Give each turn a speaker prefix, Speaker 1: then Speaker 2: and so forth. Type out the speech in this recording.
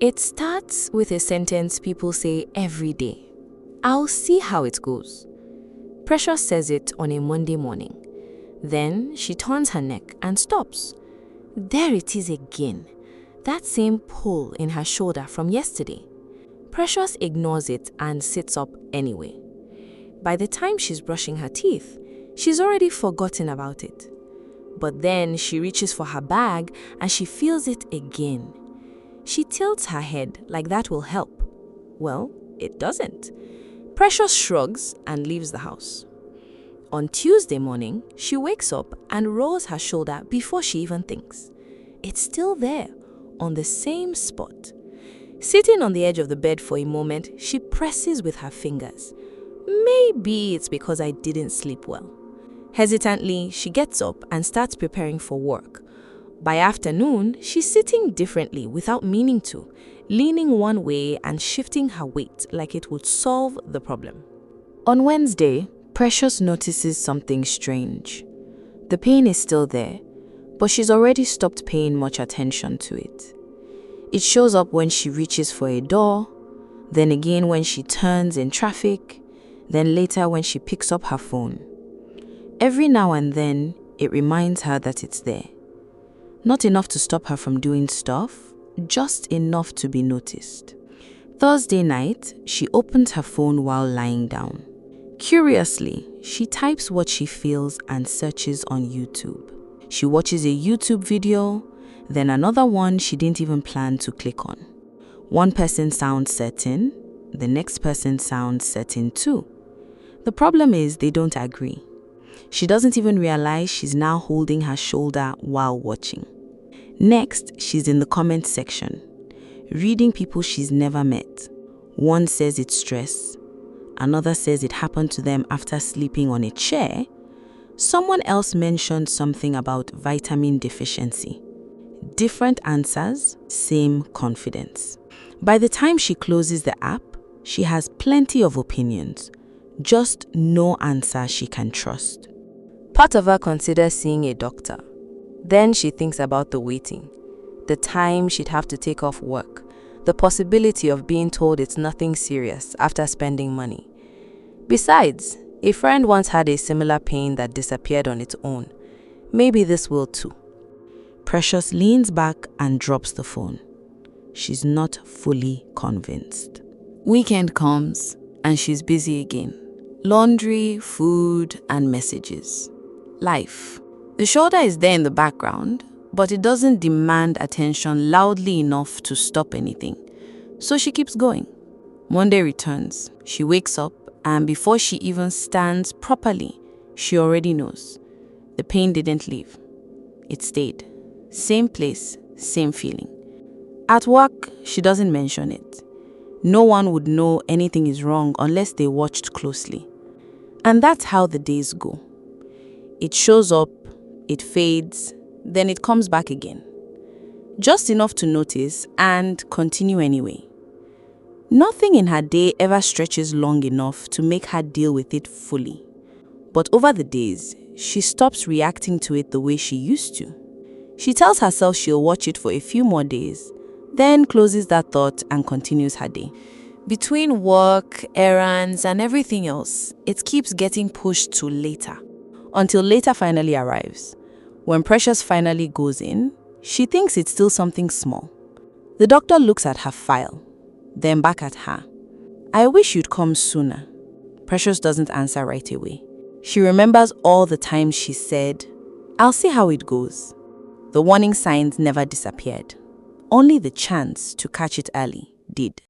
Speaker 1: It starts with a sentence people say every day. I'll see how it goes. Precious says it on a Monday morning. Then she turns her neck and stops. There it is again. That same pull in her shoulder from yesterday. Precious ignores it and sits up anyway. By the time she's brushing her teeth, she's already forgotten about it. But then she reaches for her bag and she feels it again. She tilts her head like that will help. Well, it doesn't. Precious shrugs and leaves the house. On Tuesday morning, she wakes up and rolls her shoulder before she even thinks. It's still there, on the same spot. Sitting on the edge of the bed for a moment, she presses with her fingers. Maybe it's because I didn't sleep well. Hesitantly, she gets up and starts preparing for work. By afternoon, she's sitting differently without meaning to, leaning one way and shifting her weight like it would solve the problem. On Wednesday, Precious notices something strange. The pain is still there, but she's already stopped paying much attention to it. It shows up when she reaches for a door, then again when she turns in traffic, then later when she picks up her phone. Every now and then, it reminds her that it's there. Not enough to stop her from doing stuff, just enough to be noticed. Thursday night, she opens her phone while lying down. Curiously, she types what she feels and searches on YouTube. She watches a YouTube video, then another one she didn't even plan to click on. One person sounds certain, the next person sounds certain too. The problem is they don't agree. She doesn't even realize she's now holding her shoulder while watching. Next, she's in the comment section, reading people she's never met. One says it's stress. Another says it happened to them after sleeping on a chair. Someone else mentioned something about vitamin deficiency. Different answers, same confidence. By the time she closes the app, she has plenty of opinions, just no answer she can trust. Part of her considers seeing a doctor. Then she thinks about the waiting, the time she'd have to take off work, the possibility of being told it's nothing serious after spending money. Besides, a friend once had a similar pain that disappeared on its own. Maybe this will too. Precious leans back and drops the phone. She's not fully convinced. Weekend comes and she's busy again. Laundry, food, and messages. Life. The shoulder is there in the background, but it doesn't demand attention loudly enough to stop anything. So she keeps going. Monday returns. She wakes up, and before she even stands properly, she already knows. The pain didn't leave. It stayed. Same place, same feeling. At work, she doesn't mention it. No one would know anything is wrong unless they watched closely. And that's how the days go. It shows up, it fades, then it comes back again. Just enough to notice and continue anyway. Nothing in her day ever stretches long enough to make her deal with it fully. But over the days, she stops reacting to it the way she used to. She tells herself she'll watch it for a few more days, then closes that thought and continues her day. Between work, errands, and everything else, it keeps getting pushed to later, until later finally arrives. When Precious finally goes in, she thinks it's still something small. The doctor looks at her file, then back at her. I wish you'd come sooner. Precious doesn't answer right away. She remembers all the times she said, I'll see how it goes. The warning signs never disappeared. Only the chance to catch it early did.